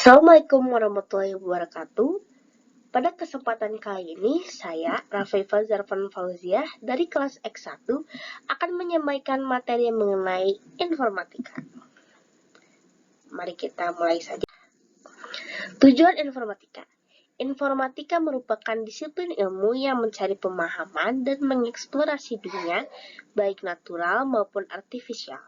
Assalamualaikum warahmatullahi wabarakatuh. Pada kesempatan kali ini, saya, Rafaifa Zarfan Fauziah, dari kelas X1 akan menyampaikan materi mengenai informatika. Mari kita mulai saja. Tujuan informatika. Informatika merupakan disiplin ilmu yang mencari pemahaman dan mengeksplorasi dunia, baik natural maupun artifisial.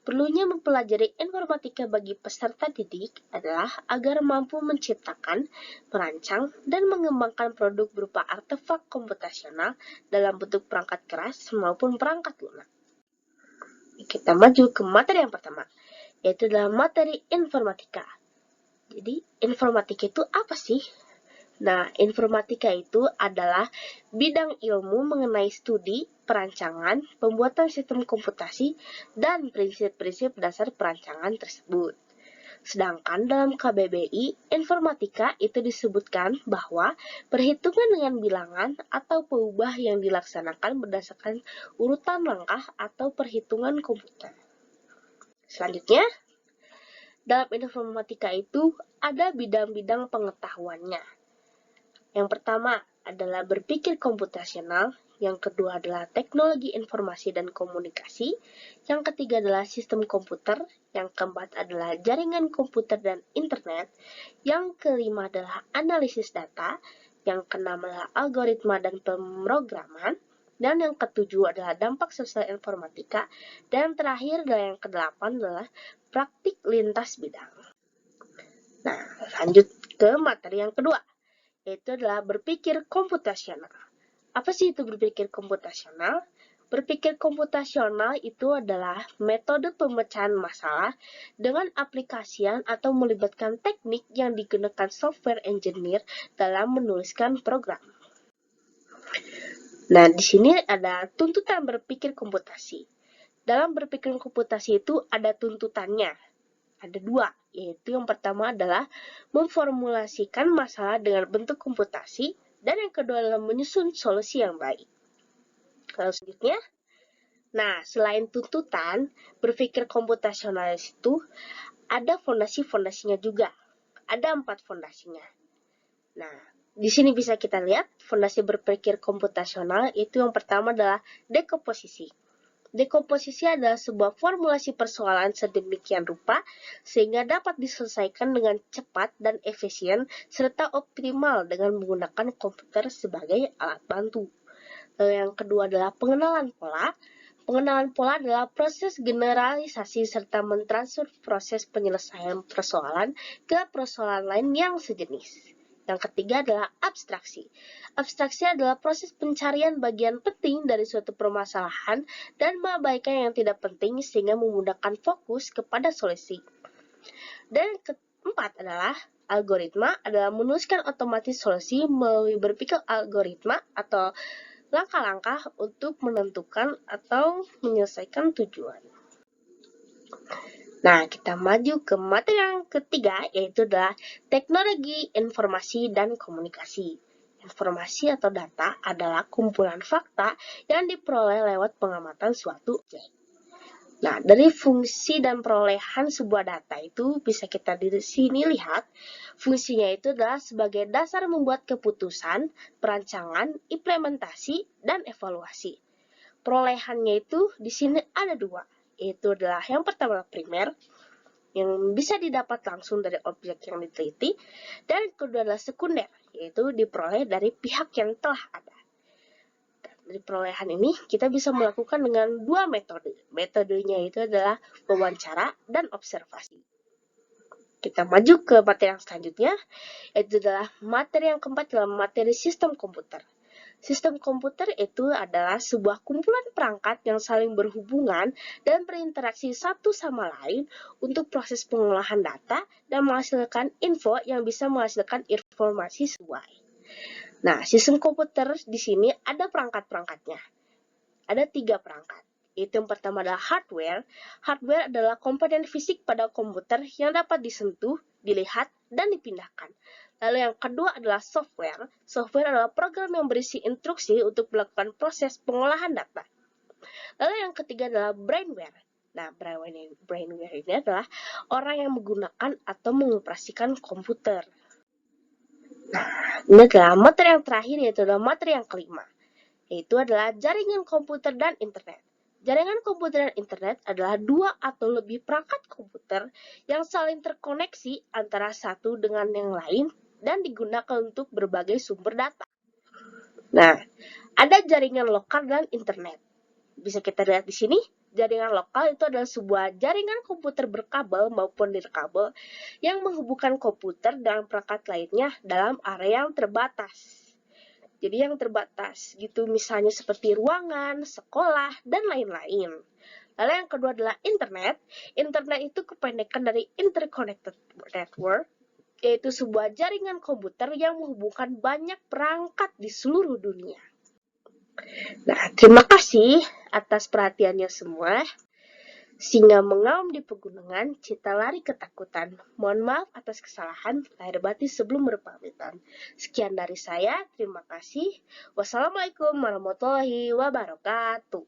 Perlunya mempelajari informatika bagi peserta didik adalah agar mampu menciptakan, merancang, dan mengembangkan produk berupa artefak komputasional dalam bentuk perangkat keras maupun perangkat lunak. Kita maju ke materi yang pertama, yaitu dalam materi informatika. Jadi, informatika itu apa sih? Nah, informatika itu adalah bidang ilmu mengenai studi, perancangan, pembuatan sistem komputasi, dan prinsip-prinsip dasar perancangan tersebut. Sedangkan dalam KBBI, informatika itu disebutkan bahwa perhitungan dengan bilangan atau peubah yang dilaksanakan berdasarkan urutan langkah atau perhitungan komputer. Selanjutnya, dalam informatika itu ada bidang-bidang pengetahuannya. Yang pertama adalah berpikir komputasional, yang kedua adalah teknologi informasi dan komunikasi, yang ketiga adalah sistem komputer, yang keempat adalah jaringan komputer dan internet, yang kelima adalah analisis data, yang keenam adalah algoritma dan pemrograman, dan yang ketujuh adalah dampak sosial informatika, dan terakhir adalah yang kedelapan adalah praktik lintas bidang. Nah, lanjut ke materi yang kedua, yaitu adalah berpikir komputasional. Apa sih itu berpikir komputasional? Berpikir komputasional itu adalah metode pemecahan masalah dengan aplikasian atau melibatkan teknik yang digunakan software engineer dalam menuliskan program. Nah, di sini ada tuntutan berpikir komputasi. Dalam berpikir komputasi itu ada tuntutannya. Ada dua, yaitu yang pertama adalah memformulasikan masalah dengan bentuk komputasi, dan yang kedua adalah menyusun solusi yang baik. Lalu selanjutnya, nah selain tuntutan, berpikir komputasional itu ada fondasi-fondasinya juga. Ada 4 fondasinya. Nah, di sini bisa kita lihat fondasi berpikir komputasional itu yang pertama adalah dekomposisi. Dekomposisi adalah sebuah formulasi persoalan sedemikian rupa sehingga dapat diselesaikan dengan cepat dan efisien serta optimal dengan menggunakan komputer sebagai alat bantu. Lalu yang kedua adalah pengenalan pola. Pengenalan pola adalah proses generalisasi serta mentransfer proses penyelesaian persoalan ke persoalan lain yang sejenis. Yang ketiga adalah abstraksi. Abstraksi adalah proses pencarian bagian penting dari suatu permasalahan dan mengabaikan yang tidak penting sehingga memudahkan fokus kepada solusi. Dan keempat adalah algoritma, adalah menuliskan otomatis solusi melalui berpikir algoritma atau langkah-langkah untuk menentukan atau menyelesaikan tujuan. Nah, kita maju ke materi yang ketiga, yaitu adalah teknologi informasi dan komunikasi. Informasi atau data adalah kumpulan fakta yang diperoleh lewat pengamatan suatu objek. Nah, dari fungsi dan perolehan sebuah data itu bisa kita di sini lihat, fungsinya itu adalah sebagai dasar membuat keputusan, perancangan, implementasi, dan evaluasi. Perolehannya itu di sini ada dua, yaitu adalah yang pertama primer, yang bisa didapat langsung dari objek yang diteliti, dan kedua adalah sekunder, yaitu diperoleh dari pihak yang telah ada. Dari perolehan ini, kita bisa melakukan dengan dua metode. Metodenya itu adalah wawancara dan observasi. Kita maju ke materi yang selanjutnya, yaitu adalah materi yang keempat dalam materi sistem komputer. Sistem komputer itu adalah sebuah kumpulan perangkat yang saling berhubungan dan berinteraksi satu sama lain untuk proses pengolahan data dan menghasilkan info yang bisa menghasilkan informasi sesuai. Nah, sistem komputer di sini ada perangkat-perangkatnya. Ada 3 perangkat. Itu yang pertama adalah hardware. Hardware adalah komponen fisik pada komputer yang dapat disentuh, dilihat, dan dipindahkan. Lalu yang kedua adalah software. Software adalah program yang berisi instruksi untuk melakukan proses pengolahan data. Lalu yang ketiga adalah brainware. Nah, brainware ini adalah orang yang menggunakan atau mengoperasikan komputer. Nah, ini adalah materi yang terakhir, yaitu adalah materi yang kelima, yaitu adalah jaringan komputer dan internet. Jaringan komputer dan internet adalah dua atau lebih perangkat komputer yang saling terkoneksi antara satu dengan yang lain dan digunakan untuk berbagai sumber data. Nah, ada jaringan lokal dan internet. Bisa kita lihat di sini, jaringan lokal itu adalah sebuah jaringan komputer berkabel maupun nirkabel yang menghubungkan komputer dengan perangkat lainnya dalam area yang terbatas. Jadi yang terbatas gitu, misalnya seperti ruangan, sekolah, dan lain-lain. Lalu yang kedua adalah internet. Internet itu kependekan dari interconnected network, yaitu sebuah jaringan komputer yang menghubungkan banyak perangkat di seluruh dunia. Nah, terima kasih atas perhatiannya semua. Singa mengaum di pegunungan, cita lari ketakutan. Mohon maaf atas kesalahan lahir batin sebelum berpamitan. Sekian dari saya, terima kasih. Wassalamualaikum warahmatullahi wabarakatuh.